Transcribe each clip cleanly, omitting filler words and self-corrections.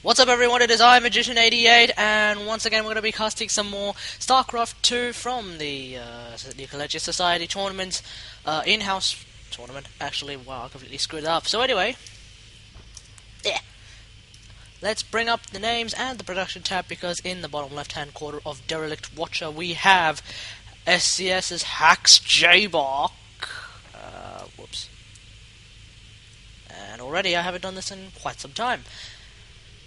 What's up everyone, it is I, Magician88, and once again we're going to be casting some more StarCraft 2 from the Collegiate Society tournament, in-house tournament. Actually, wow, I completely screwed it up. So anyway, yeah, let's bring up the names and the production tab, because in the bottom left-hand corner of Derelict Watcher we have SCS's Hacks Jayboc. Whoops. And already I haven't done this in quite some time.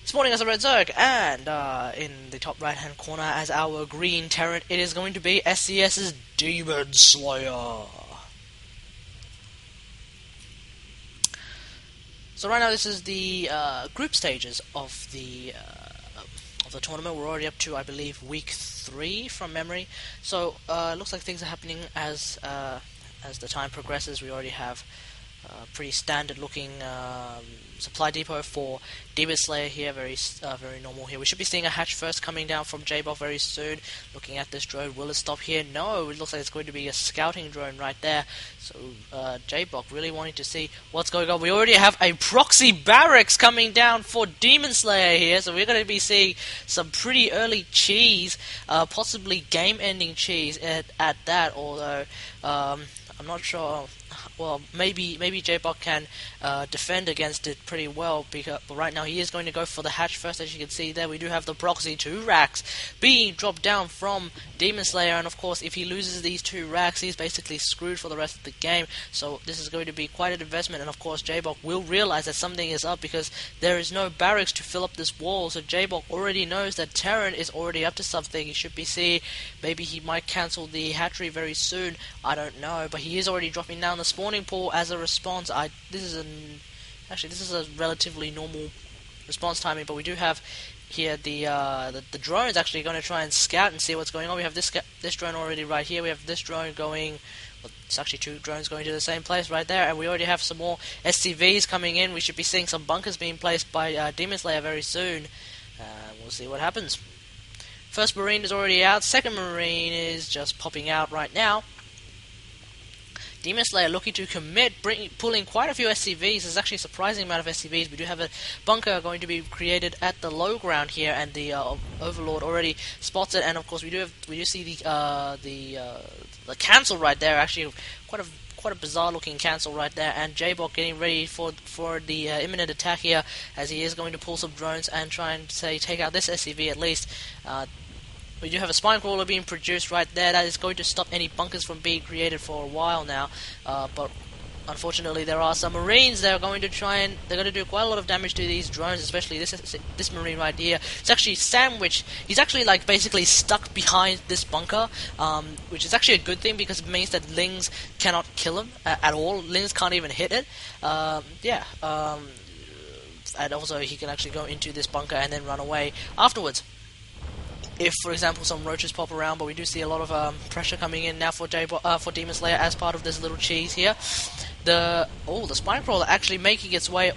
Sporting as a red Zerg, and in the top right hand corner as our green Terran, it is going to be SCS's DemonSlayer. So right now this is the group stages of the tournament. We're already up to, I believe, week 3 from memory. So it looks like things are happening as the time progresses. We already have pretty standard looking supply depot for DemonSlayer here, very normal here. We should be seeing a hatch first coming down from Jayboc very soon. Looking at this drone, will it stop here? No, it looks like it's going to be a scouting drone right there. So Jayboc really wanting to see what's going on. We already have a proxy barracks coming down for DemonSlayer here, so we're going to be seeing some pretty early cheese, possibly game-ending cheese at that, although I'm not sure. Well, maybe Jayboc can defend against it pretty well, but right now he is going to go for the hatch first. As you can see there, we do have the proxy 2 racks being dropped down from DemonSlayer, and of course if he loses these 2 racks, he's basically screwed for the rest of the game. So this is going to be quite an investment, and of course Jayboc will realize that something is up, because there is no barracks to fill up this wall. So Jayboc already knows that Terran is already up to something. He should be seeing, maybe he might cancel the hatchery very soon, I don't know, but he is already dropping down the spawning pool as a response. This is a relatively normal response timing, but we do have here the drone is actually going to try and scout and see what's going on. We have this drone already right here. We have this drone going. Well, it's actually 2 drones going to the same place right there, and we already have some more SCVs coming in. We should be seeing some bunkers being placed by DemonSlayer very soon. We'll see what happens. First Marine is already out. Second Marine is just popping out right now. DemonSlayer looking to commit, pulling quite a few SCVs. There's actually a surprising amount of SCVs. We do have a bunker going to be created at the low ground here, and the Overlord already spots it. And of course, we do see the cancel right there. Actually, quite a bizarre looking cancel right there. And Jayboc getting ready for the imminent attack here, as he is going to pull some drones and try and take out this SCV at least. We do have a spine crawler being produced right there. That is going to stop any bunkers from being created for a while now. But unfortunately, there are some Marines that are going to they're going to do quite a lot of damage to these drones, especially this Marine right here. It's actually sandwiched. He's actually basically stuck behind this bunker, which is actually a good thing, because it means that Lings cannot kill him at all. Lings can't even hit it. And also he can actually go into this bunker and then run away afterwards, if, for example, some roaches pop around. But we do see a lot of pressure coming in now for DemonSlayer as part of this little cheese here. The spine crawler actually making its way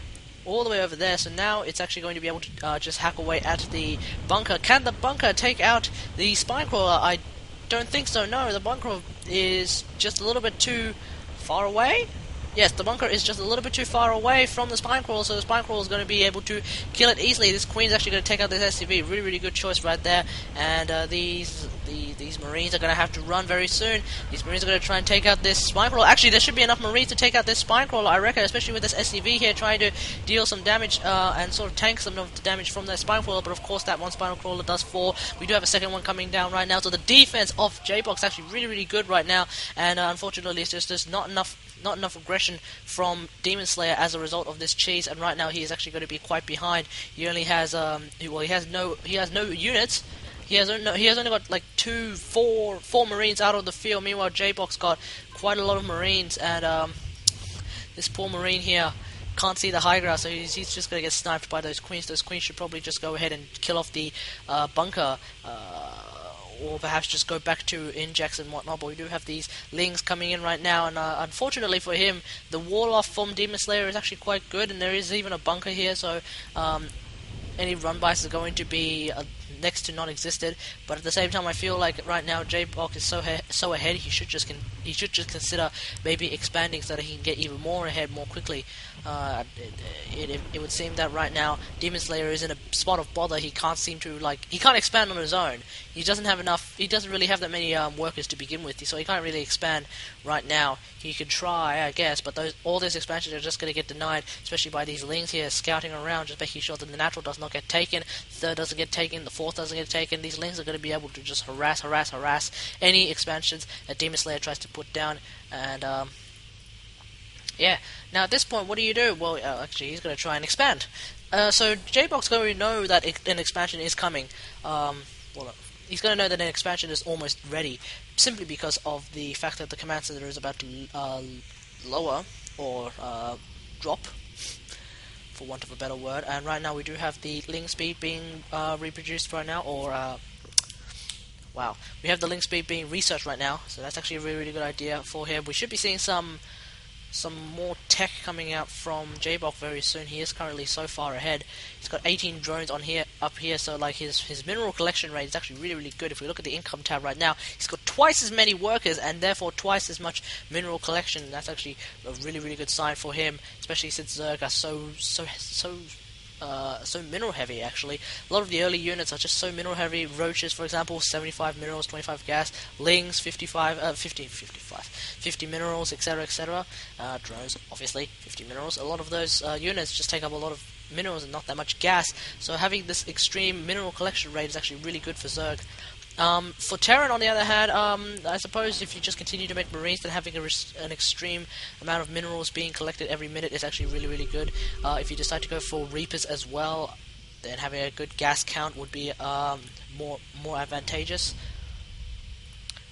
all the way over there, so now it's actually going to be able to just hack away at the bunker. Can the bunker take out the spine crawler? I don't think so, no. The bunker is just a little bit too far away. Yes, the bunker is just a little bit too far away from the spine crawler, so the spine crawler is going to be able to kill it easily. This Queen's actually going to take out this SCV. Really, really good choice right there. And these Marines are going to have to run very soon. These Marines are going to try and take out this spine crawler. Actually, there should be enough Marines to take out this spine crawler, I reckon, especially with this SCV here trying to deal some damage and sort of tank some of the damage from that spine crawler. But of course, that one spine crawler does fall. We do have a second one coming down right now, so the defense of Jayboc is actually really, really good right now. And unfortunately, it's just not enough aggression from DemonSlayer as a result of this cheese, and right now he is actually going to be quite behind. He only has he has no units. He has only got like four Marines out of the field. Meanwhile, Jayboc's got quite a lot of Marines, and this poor Marine here can't see the high ground, so he's just going to get sniped by those Queens. Those Queens should probably just go ahead and kill off the bunker. Or perhaps just go back to injects and whatnot. But we do have these Lings coming in right now, and unfortunately for him, the wall off from DemonSlayer is actually quite good, and there is even a bunker here, so any run bys are going to be next to non-existent. But at the same time, I feel like right now Jayboc is so ahead. He should just consider maybe expanding so that he can get even more ahead more quickly. It would seem that right now DemonSlayer is in a spot of bother. He can't expand on his own. He doesn't have enough. He doesn't really have that many workers to begin with, so he can't really expand right now. He could try, I guess, but all those expansions are just going to get denied, especially by these lings here scouting around, just making sure that the natural does not get taken, the third doesn't get taken, the fourth doesn't get taken. These lings are going to be able to just harass any expansions that DemonSlayer tries to put down, and yeah. Now at this point, what do you do? Well, actually, he's going to try and expand. So Jayboc's going to know that an expansion is coming. He's going to know that an expansion is almost ready, simply because of the fact that the command center is about to lower or drop, for want of a better word. And right now we do have the ling speed being reproduced right now, or wow, we have the ling speed being researched right now. So that's actually a really, really good idea for him. We should be seeing some more tech coming out from Jayboc very soon. He is currently so far ahead. He's got 18 drones up here, so like his mineral collection rate is actually really, really good. If we look at the income tab right now, he's got twice as many workers and therefore twice as much mineral collection. That's actually a really, really good sign for him, especially since Zerg are so mineral heavy. Actually, a lot of the early units are just so mineral heavy. Roaches, for example, 75 minerals, 25 gas. Lings, 50 minerals, etc., etc. Drones, obviously, 50 minerals. A lot of those units just take up a lot of minerals and not that much gas. So having this extreme mineral collection rate is actually really good for Zerg. For Terran, on the other hand, I suppose if you just continue to make Marines, then having an extreme amount of minerals being collected every minute is actually really, really good. If you decide to go for Reapers as well, then having a good gas count would be more advantageous.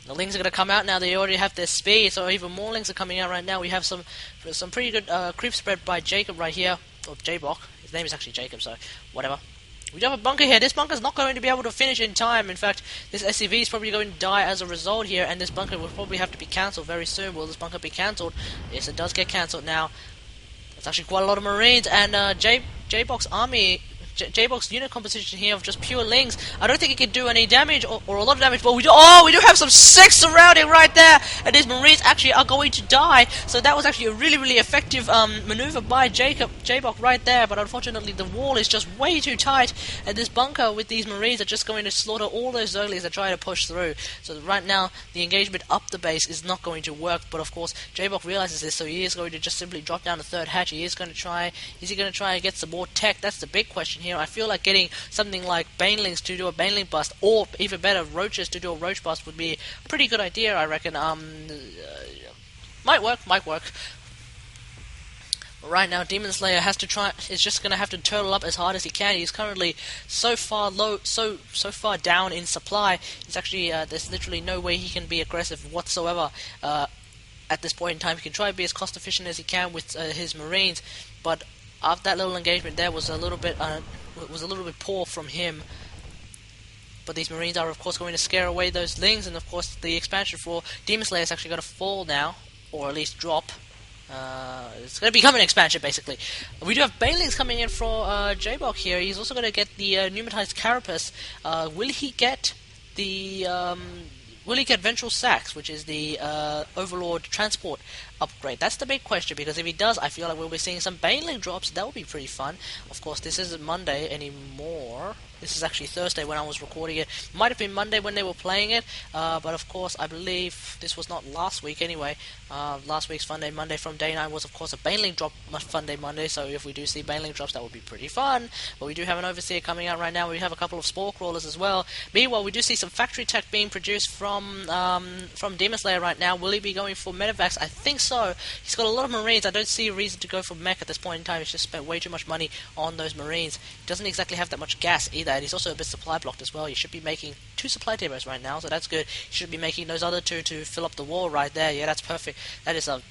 The lings are going to come out now. They already have their speed, so even more lings are coming out right now. We have some pretty good creep spread by Jacob right here, or Jayboc. His name is actually Jacob, so whatever. We do have a bunker here. This bunker is not going to be able to finish in time. In fact, this SCV is probably going to die as a result here, and this bunker will probably have to be cancelled very soon. Will this bunker be cancelled? Yes, it does get cancelled now. That's actually quite a lot of Marines, and Jayboc's army... Jayboc's unit composition here of just pure lings. I don't think it can do any damage or a lot of damage, but we do have some 6 surrounding right there, and these Marines actually are going to die. So that was actually a really, really effective maneuver by Jayboc right there, but unfortunately the wall is just way too tight, and this bunker with these Marines are just going to slaughter all those Zerglies that try to push through. So right now the engagement up the base is not going to work, but of course Jayboc realizes this, so he is going to just simply drop down the third hatch. Is he going to try and get some more tech? That's the big question here. I feel like getting something like Banelings to do a Baneling bust, or even better, Roaches to do a Roach bust would be a pretty good idea, I reckon. Might work. Right now, DemonSlayer is just going to have to turtle up as hard as he can. He's currently so far far down in supply. He's actually there's literally no way he can be aggressive whatsoever. At this point in time, he can try to be as cost efficient as he can with his Marines, but after that little engagement there was a little bit poor from him. But these Marines are of course going to scare away those lings, and of course the expansion for DemonSlayer is actually going to fall now, or at least drop. It's going to become an expansion basically. We do have Banelings coming in for Jayboc here. He's also going to get the pneumatized carapace. Will he get Ventral Sax, which is the Overlord transport upgrade? That's the big question, because if he does, I feel like we'll be seeing some Baneling drops. That would be pretty fun. Of course, this isn't Monday anymore. This is actually Thursday when I was recording it. Might have been Monday when they were playing it, but of course, I believe this was not last week anyway. Last week's Fun Day Monday from Day 9 was, of course, a Baneling drop Fun Day Monday, so if we do see Baneling drops, that would be pretty fun. But we do have an Overseer coming out right now. We have a couple of Spore Crawlers as well. Meanwhile, we do see some factory tech being produced from DemonSlayer right now. Will he be going for Medivacs? I think so. He's got a lot of Marines. I don't see a reason to go for mech at this point in time. He's just spent way too much money on those Marines. He doesn't exactly have that much gas either, and he's also a bit supply blocked as well. He should be making 2 supply depots right now, so that's good. He should be making those other 2 to fill up the wall right there. Yeah, that's perfect. That is I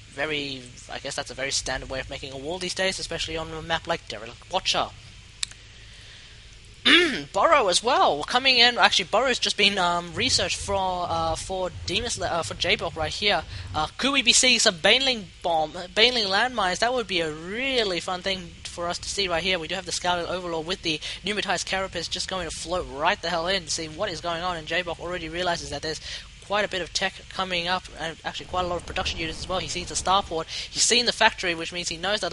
guess that's a very standard way of making a wall these days, especially on a map like Derelict Watcher. Burrow as well coming in. Actually, Burrow's just been researched for DemonSlayer for Jayboc right here. Could we be seeing some Baneling landmines? That would be a really fun thing for us to see right here. We do have the Scouted Overlord with the pneumatized carapace just going to float right the hell in to see what is going on. And Jayboc already realizes that there's quite a bit of tech coming up, and actually quite a lot of production units as well. He sees the starport, he's seen the factory, which means he knows that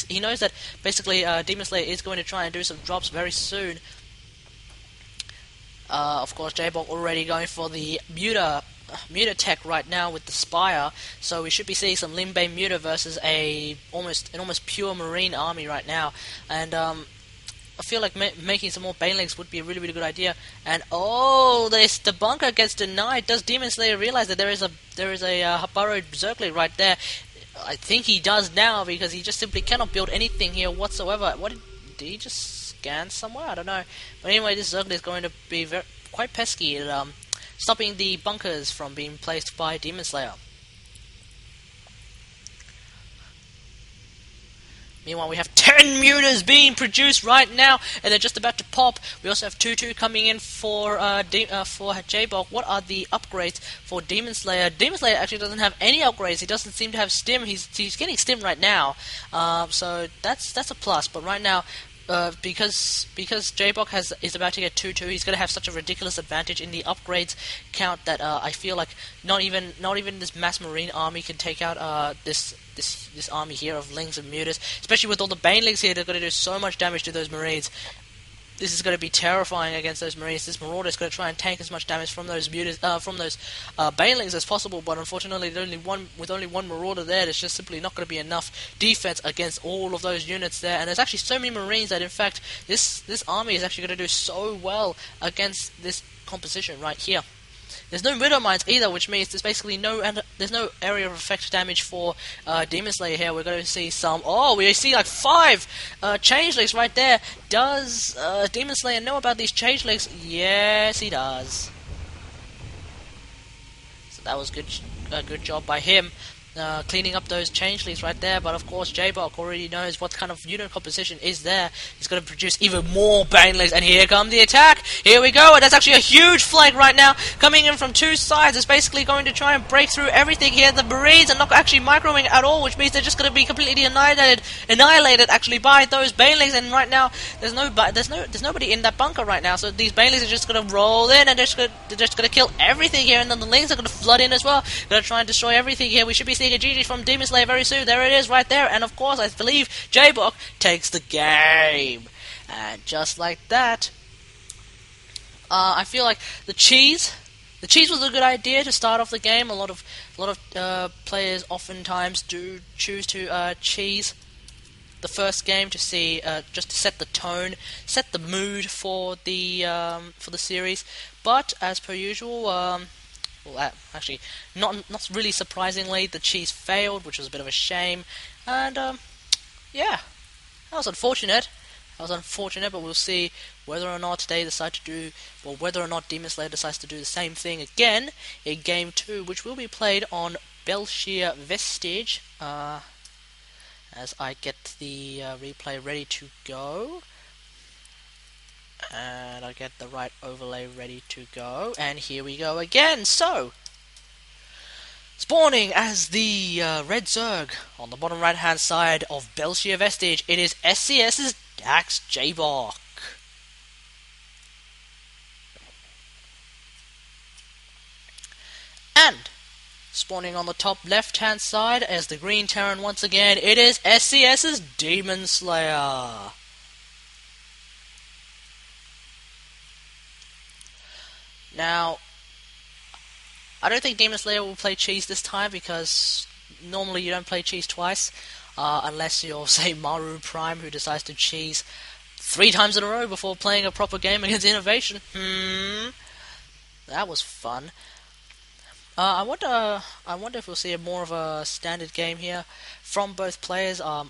he knows that basically DemonSlayer is going to try and do some drops very soon. Of course, Jayboc already going for the Muta tech right now with the Spire, so we should be seeing some Limbane Muta versus an almost pure Marine army right now, and I feel like making some more Banelings would be a really, really good idea. And the bunker gets denied. Does DemonSlayer realize that there is a burrowed Berserkly right there? I think he does now, because he just simply cannot build anything here whatsoever. Did he just scan somewhere? I don't know. But anyway, this Berserkly is going to be quite pesky at stopping the bunkers from being placed by DemonSlayer. Meanwhile, we have 10 mutas being produced right now, and they're just about to pop. We also have 2-2 coming in for Jayboc. What are the upgrades for DemonSlayer? DemonSlayer actually doesn't have any upgrades. He doesn't seem to have stim. He's getting stim right now, so that's a plus. But right now, because Jayboc is about to get 2-2, he's going to have such a ridiculous advantage in the upgrades count that I feel like not even this mass marine army can take out this army here of Lings and Mutas, especially with all the Banelings here. They're going to do so much damage to those Marines. This is going to be terrifying against those Marines. This Marauder is going to try and tank as much damage from those Mutas, from those Banelings as possible, but unfortunately, with only one Marauder there, there's just simply not going to be enough defense against all of those units there. And there's actually so many Marines that, in fact, this army is actually going to do so well against this composition right here. There's no Widow Mines either, which means there's basically no area of effect damage for DemonSlayer here. We're going to see we see like 5 Changelings right there. Does DemonSlayer know about these Changelings? Yes, he does. So that was a good job by him. Cleaning up those Changelings right there, but of course Jayboc already knows what kind of unit composition is there. He's going to produce even more Banelings, and here comes the attack. Here we go, and that's actually a huge flank right now, coming in from 2 sides. It's basically going to try and break through everything here. The Marines are not actually microing at all, which means they're just going to be completely annihilated actually by those Banelings, and right now there's nobody in that bunker right now, so these Banelings are just going to roll in, and they're just going to kill everything here, and then the Lings are going to flood in as well. Going to try and destroy everything here. We should be seeing a GG from DemonSlayer very soon. There it is right there, and of course I believe Jayboc takes the game, and just like that, I feel like the cheese was a good idea to start off the game. A lot of players oftentimes do choose to cheese the first game to see just to set the tone, set the mood for the series. But as per usual, actually, not really surprisingly, the cheese failed, which was a bit of a shame, and yeah, that was unfortunate. But we'll see whether or not whether or not DemonSlayer decides to do the same thing again in Game 2, which will be played on Belshire Vestige. As I get the replay ready to go. And I get the right overlay ready to go, and here we go again. So, spawning as the Red Zerg on the bottom right hand side of Belshire Vestige, it is SCS's Dax Jayboc. And spawning on the top left hand side as the Green Terran once again, it is SCS's DemonSlayer. Now, I don't think DemonSlayer will play cheese this time, because normally you don't play cheese twice, unless you're, say, Maru Prime, who decides to cheese 3 times in a row before playing a proper game against Innovation. That was fun. I wonder if we'll see more of a standard game here from both players. I'm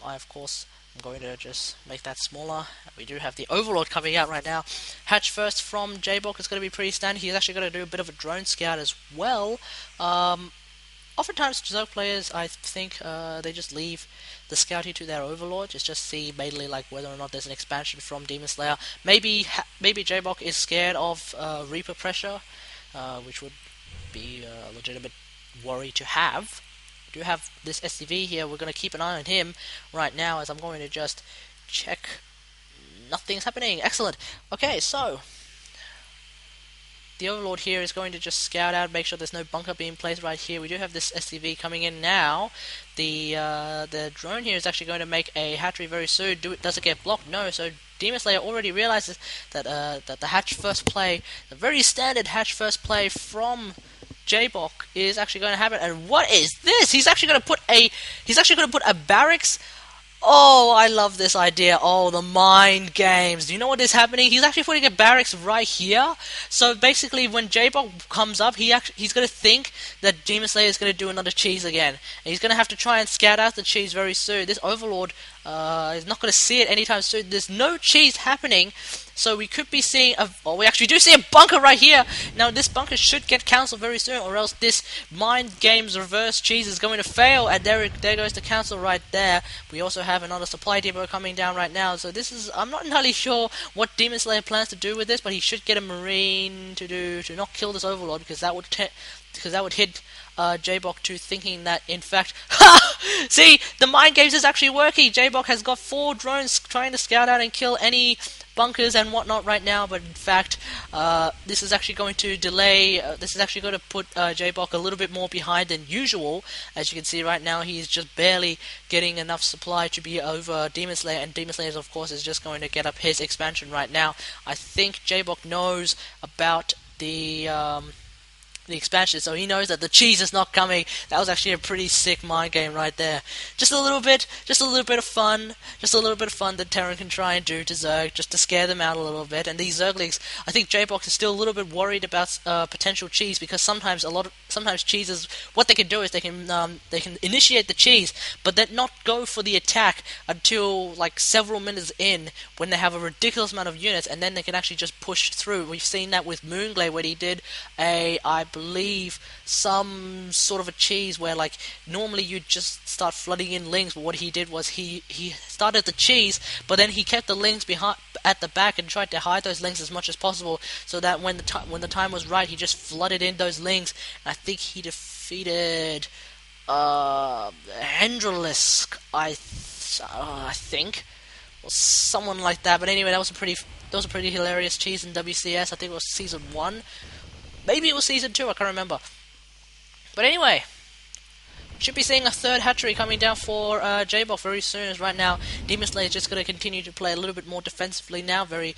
going to just make that smaller. We do have the Overlord coming out right now. Hatch first from Jayboc is going to be pretty standard. He's actually going to do a bit of a drone scout as well. oftentimes Zerg players, I think, they just leave the scouting to their overlord. Just see mainly like whether or not there's an expansion from DemonSlayer. Maybe Jayboc is scared of Reaper pressure, which would be a legitimate worry to have. We do have this SCV here. We're going to keep an eye on him right now, as I'm going to just check. Nothing's happening. Excellent. Okay, so the Overlord here is going to just scout out, make sure there's no bunker being placed right here. We do have this SCV coming in now. The drone here is actually going to make a hatchery very soon. Does it get blocked? No. So DemonSlayer already realizes that that the hatch first play, the very standard hatch first play from Jayboc, is actually going to happen. And what is this? He's actually going to put a barracks. Oh, I love this idea. Oh, the mind games. Do you know what is happening? He's actually putting a barracks right here. So basically, when Jayboc comes up, he's going to think that DemonSlayer is going to do another cheese again. And he's going to have to try and scout out the cheese very soon. This Overlord is not going to see it anytime soon. There's no cheese happening. So we could be seeing we actually do see a bunker right here. Now this bunker should get cancelled very soon, or else this mind games reverse cheese is going to fail. And there goes the cancel right there. We also have another supply depot coming down right now. So this is, I'm not entirely sure what DemonSlayer plans to do with this, but he should get a marine to not kill this Overlord, because that would hit Jayboc to thinking that, in fact, see, the mind games is actually working. Jayboc has got 4 drones trying to scout out and kill any bunkers and whatnot right now, but in fact, this is actually going to delay. This is actually going to put Jayboc a little bit more behind than usual. As you can see right now, he's just barely getting enough supply to be over DemonSlayer, and DemonSlayer, of course, is just going to get up his expansion right now. I think Jayboc knows about the expansion, so he knows that the cheese is not coming. That was actually a pretty sick mind game right there. Just a little bit of fun that Terran can try and do to Zerg, just to scare them out a little bit. And these Zerglings, I think Jayboc is still a little bit worried about potential cheese, because sometimes cheeses, what they can do is they can initiate the cheese, but then not go for the attack until like several minutes in, when they have a ridiculous amount of units, and then they can actually just push through. We've seen that with Moonglade, when he did I believe some sort of a cheese where, like, normally you'd just start flooding in lings, but what he did was he started the cheese, but then he kept the lings behind at the back and tried to hide those lings as much as possible, so that when the time was right, he just flooded in those lings. And I think he defeated Hendralisk, I think, or someone like that. But anyway, that was a pretty hilarious cheese in WCS. I think it was season 1. Maybe it was season 2, I can't remember. But anyway, should be seeing a third hatchery coming down for Jayboc very soon, as right now DemonSlayer is just going to continue to play a little bit more defensively now, a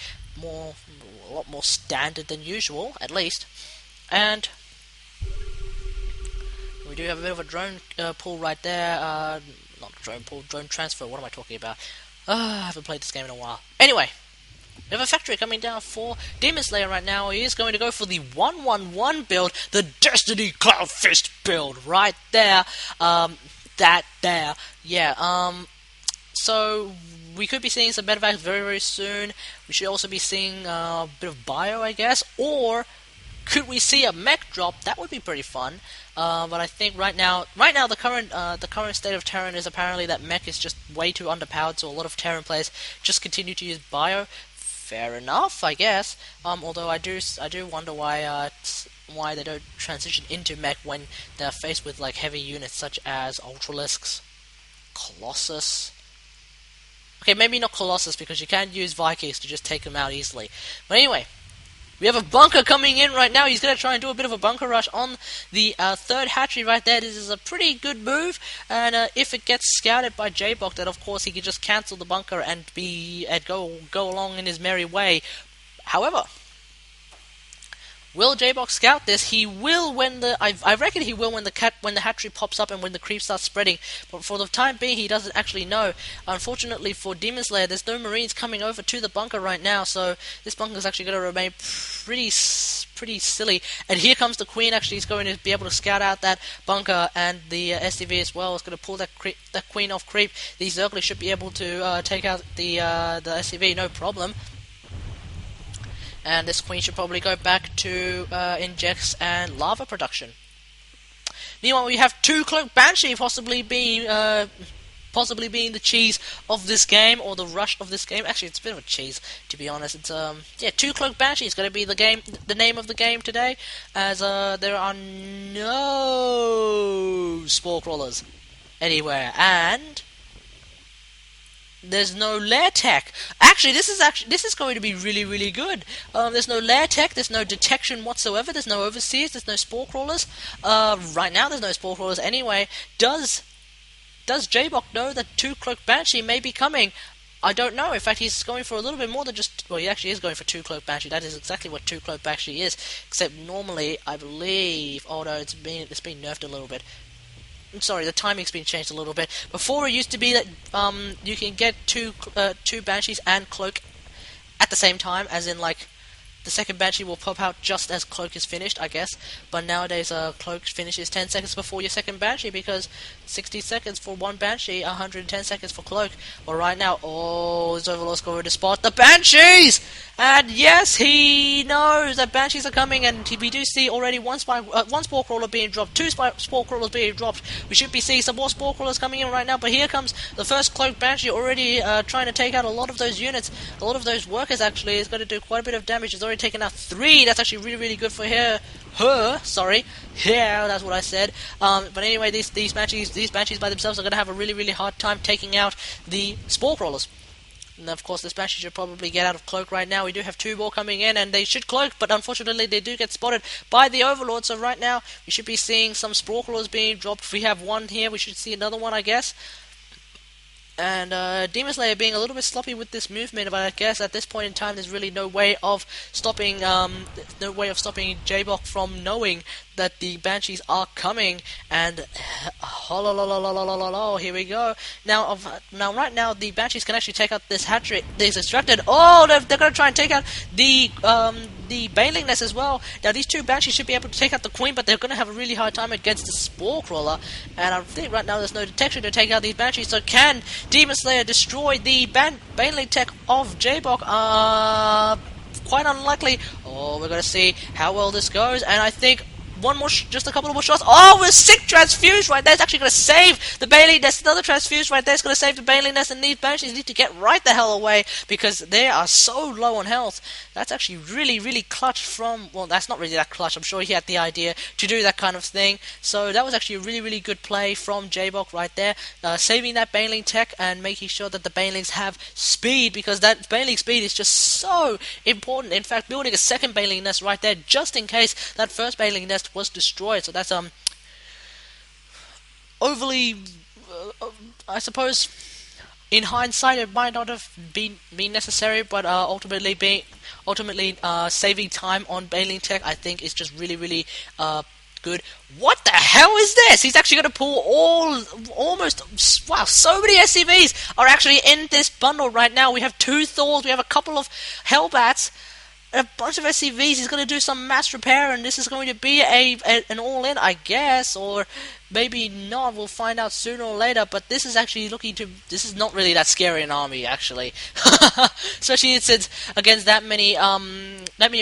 lot more standard than usual, at least. And we do have a bit of a drone pool right there. Not drone pool, drone transfer, what am I talking about? I haven't played this game in a while. Anyway, we have a factory coming down for DemonSlayer right now. He is going to go for the 1-1-1 build, the Destiny Cloud Fist build, right there. So we could be seeing some medevacs very, very soon. We should also be seeing a bit of bio, I guess, or could we see a mech drop? That would be pretty fun. But I think right now the current state of Terran is apparently that mech is just way too underpowered, so a lot of Terran players just continue to use bio. Fair enough, I guess. Although I do wonder why they don't transition into mech when they're faced with like heavy units such as Ultralisks, Colossus. Okay, maybe not Colossus, because you can't use Vikings to just take them out easily. But anyway, we have a bunker coming in right now. He's going to try and do a bit of a bunker rush on the third hatchery right there. This is a pretty good move, and if it gets scouted by Jayboc, then of course he can just cancel the bunker and go along in his merry way. However, will Jayboc scout this? He will I reckon he will when the hatchery pops up and when the creep starts spreading. But for the time being, he doesn't actually know. Unfortunately for DemonSlayer, there's no Marines coming over to the bunker right now, so this bunker is actually going to remain pretty silly. And here comes the Queen. Actually, he's going to be able to scout out that bunker, and the SCV as well is going to pull that Queen off creep. These Zerglings should be able to take out the SCV, no problem. And this Queen should probably go back to injects and lava production. Meanwhile, we have 2 Cloak Banshee possibly being the cheese of this game, or the rush of this game. Actually, it's a bit of a cheese, to be honest. It's 2 Cloak Banshee is going to be the name of the game today, as there are no Spore Crawlers anywhere, and there's no lair tech. Actually, this is going to be really, really good. There's no lair tech, there's no detection whatsoever, there's no overseers, there's no Spore Crawlers. Right now, there's no Spore Crawlers anyway. Does Jayboc know that 2 Cloak Banshee may be coming? I don't know. In fact, he's going for a little bit more than just... Well, he actually is going for 2 Cloak Banshee. That is exactly what 2 Cloak Banshee is. Except normally, I believe... Oh no, it's been nerfed a little bit. I'm sorry, the timing's been changed a little bit. Before, it used to be that you can get two Banshees and Cloak at the same time, as in, like, the second Banshee will pop out just as Cloak is finished, I guess. But nowadays, Cloak finishes 10 seconds before your second Banshee, because 60 seconds for one Banshee, 110 seconds for Cloak. But right now, this Overlord's going to spot the Banshees! And yes, he knows that Banshees are coming, and we do see already one Spore Crawler being dropped, 2 Spore Crawlers being dropped. We should be seeing some more Spore Crawlers coming in right now, but here comes the first Cloak Banshee already trying to take out a lot of those units, a lot of those workers actually. Is going to do quite a bit of damage. It's already taken out 3. That's actually really, really good for her. Sorry. Yeah, that's what I said. But anyway, these Banshees by themselves are going to have a really, really hard time taking out the Spore Crawlers. And of course, this Banshee should probably get out of Cloak right now. We do have 2 more coming in, and they should Cloak, but unfortunately they do get spotted by the Overlord. So right now, we should be seeing some Spore Crawlers being dropped. We have 1 here, we should see another one, I guess. And DemonSlayer being a little bit sloppy with this movement, but I guess at this point in time, there's really no way of stopping Jayboc from knowing that the Banshees are coming. And here we go. Now right now, the Banshees can actually take out this hatchery. They're distracted. They're going to try and take out the Baneling Nest as well. Now these 2 Banshees should be able to take out the Queen, but they're going to have a really hard time against the Spore Crawler. And I think right now there's no detection to take out these Banshees. So can DemonSlayer destroy the Baneling tech of Jayboc? Quite unlikely. We're going to see how well this goes, and I think just a couple of more shots. We're sick transfused right there. It's actually going to save the Baneling Nest. Another transfused right there. It's going to save the Baneling Nest, and these Banshees need to get right the hell away because they are so low on health. That's actually really, really clutch from... Well, that's not really that clutch. I'm sure he had the idea to do that kind of thing. So that was actually a really, really good play from Jayboc right there. Saving that Baneling tech and making sure that the Banelings have speed, because that Baneling speed is just so important. In fact, building a second Baneling Nest right there just in case that first Baneling Nest was destroyed. So that's overly I suppose in hindsight it might not have been necessary, but ultimately saving time on Baneling tech I think is just really, really good. What the hell is this? He's actually going to pull so many SCVs are actually in this bundle right now. We have 2 Thors, we have a couple of Hellbats, a bunch of SCVs. He's going to do some mass repair, and this is going to be an all-in, I guess, or maybe not. We'll find out sooner or later. But this is actually this is not really that scary an army, actually, especially since against that many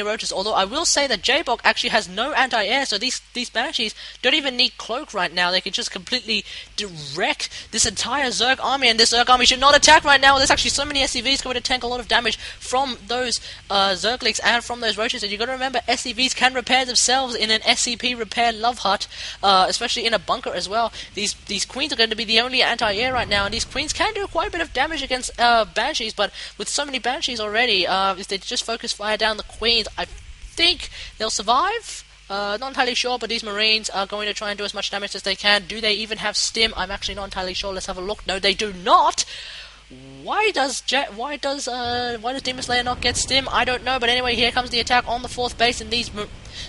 roaches. Although I will say that Jayboc actually has no anti-air, so these Banshees don't even need Cloak right now. They can just completely direct this entire Zerg army, and this Zerg army should not attack right now. There's actually so many SCVs going to tank a lot of damage from those Zerglings and from those roaches. And you've got to remember, SCVs can repair themselves in an SCP repair love hut, especially in a bunker as well. These Queens are going to be the only anti-air right now, and these Queens can do quite a bit of damage against Banshees, but with so many Banshees already, if they just focus fire down the Queens, I think they'll survive. Not entirely sure, but these Marines are going to try and do as much damage as they can. Do they even have stim? I'm actually not entirely sure. Let's have a look. No, they do not. Why does DemonSlayer not get stim? I don't know, but anyway, here comes the attack on the 4th base, and these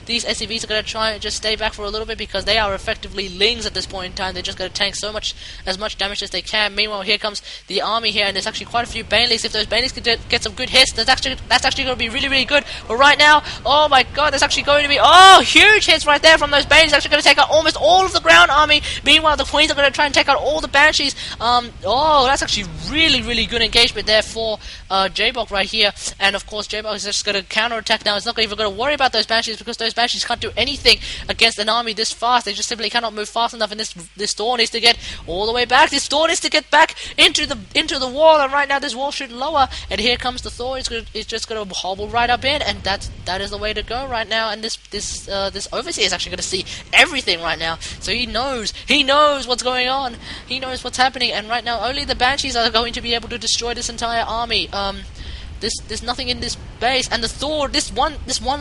SCVs are going to try and just stay back for a little bit because they are effectively lings at this point in time. They're just going to tank as much damage as they can. Meanwhile, here comes the army here, and there's actually quite a few Banelings. If those Banelings can get some good hits, that's actually going to be really, really good. But right now, oh my god, there's actually going to be huge hits right there from those Banelings. Actually going to take out almost all of the ground army. Meanwhile, the Queens are going to try and take out all the Banshees. That's actually really, really good engagement there for Jayboc right here. And of course, Jayboc is just going to counterattack now. It's not even going to worry about those Banshees because those Banshees can't do anything against an army this fast. They just simply cannot move fast enough, and this Thor needs to get all the way back. This Thor needs to get back into the wall, and right now this wall should lower, and here comes the Thor. It's just going to hobble right up in, and that is the way to go right now. And this Overseer is actually going to see everything right now, so he knows what's going on. He knows what's happening, and right now only the Banshees are going to be able to destroy this entire army. There's nothing in this base, and the Thor, this one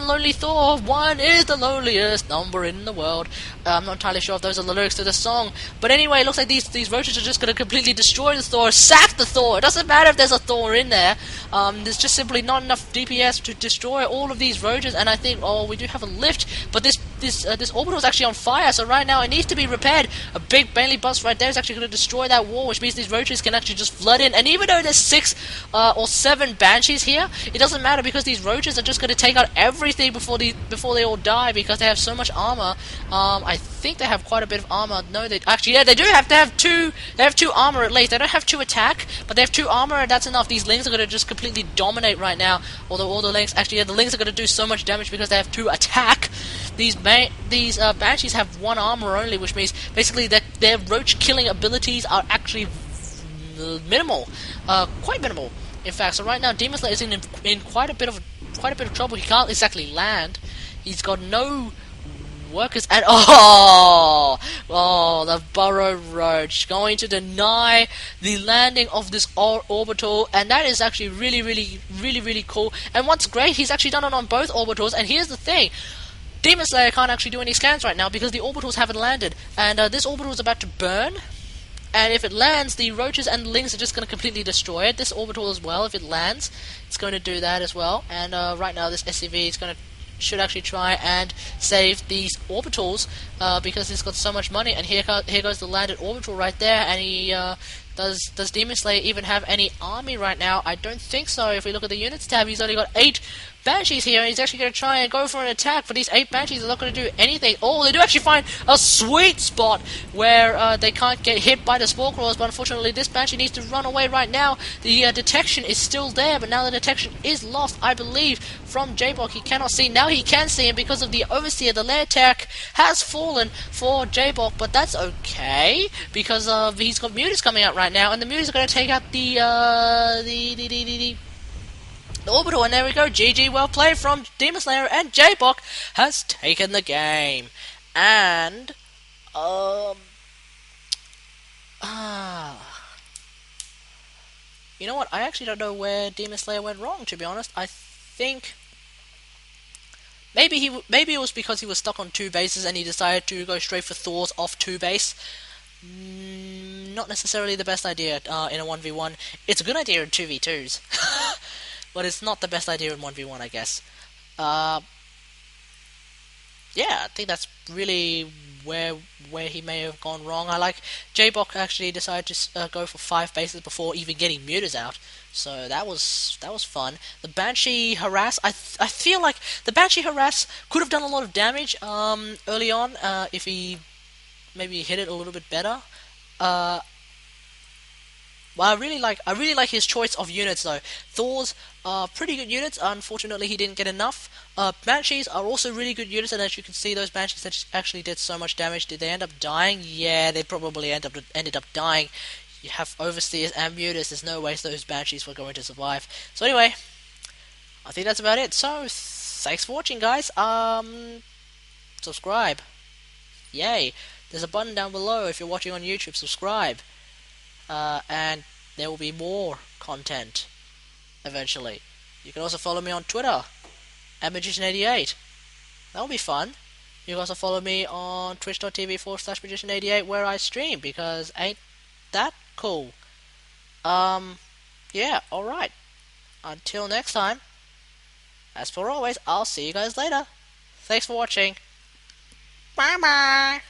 lonely Thor, one is the loneliest number in the world. I'm not entirely sure if those are the lyrics to the song, but anyway, it looks like these roaches are just going to completely destroy the Thor, sack the Thor. It doesn't matter if there's a Thor in there. There's just simply not enough DPS to destroy all of these roaches, and I think, we do have a lift, but this orbital is actually on fire, so right now it needs to be repaired. A big Bailey bus right there is actually going to destroy that wall, which means these roaches can actually just flood in, and even though there's 6 or 7 Banshees here, it doesn't matter because these roaches are just going to take out everything before they all die, because they have so much armor. I think they have quite a bit of armor. No, they actually, yeah, they do have to have 2. They have 2 armor at least. They don't have 2 attack, but they have 2 armor, and that's enough. These Lings are going to just completely dominate right now. Although all the Lings, actually, yeah, the Lings are going to do so much damage because they have 2 attack. These Banshees have 1 armor only, which means basically that their roach killing abilities are actually minimal, quite minimal. In fact, so right now DemonSlayer is in quite a bit of trouble. He can't exactly land. He's got no workers, and the Burrow Roach going to deny the landing of this orbital, and that is actually really cool. And what's great, he's actually done it on both orbitals. And here's the thing. DemonSlayer can't actually do any scans right now because the orbitals haven't landed, and this orbital is about to burn. And if it lands, the roaches and the Lings are just going to completely destroy it. This orbital as well, if it lands, it's going to do that as well. And right now, this SCV is should actually try and save these orbitals because it's got so much money. And here goes the landed orbital right there. And he does DemonSlayer even have any army right now? I don't think so. If we look at the units tab, he's only got 8 Banshees here, and he's actually going to try and go for an attack, but these 8 Banshees are not going to do anything. Oh, they do actually find a sweet spot where they can't get hit by the Spore Crawlers, but unfortunately this Banshee needs to run away right now. The detection is still there, but now the detection is lost, I believe, from Jayboc. He cannot see. Now he can see him because of the Overseer. The lair tech has fallen for Jayboc, but that's okay, because he's got Mutas coming out right now, and the Mutas are going to take out the orbital, and there we go. GG, well played from DemonSlayer, and Jayboc has taken the game. And you know what? I actually don't know where DemonSlayer went wrong, to be honest. I think maybe it was because he was stuck on 2 bases and he decided to go straight for Thor's off 2 base. Not necessarily the best idea in a 1v1. It's a good idea in 2v2s. But it's not the best idea in 1v1, I guess. Yeah, I think that's really where he may have gone wrong. I like Jayboc actually decided to go for 5 bases before even getting Mutas out. So that was fun. The Banshee Harass, I feel like the Banshee Harass could have done a lot of damage early on if he maybe hit it a little bit better. Well, I really like his choice of units though. Thor's are pretty good units. Unfortunately, he didn't get enough. Banshees are also really good units, and as you can see, those Banshees that actually did so much damage. Did they end up dying? Yeah, they probably ended up dying. You have Overseers and Mutas. There's no way those Banshees were going to survive. So anyway, I think that's about it. So thanks for watching, guys. Subscribe. Yay! There's a button down below if you're watching on YouTube. Subscribe. And there will be more content eventually. You can also follow me on Twitter at Magician88. That'll be fun. You can also follow me on twitch.tv/Magician88 where I stream, because ain't that cool? Yeah, alright. Until next time, as for always, I'll see you guys later. Thanks for watching. Bye bye.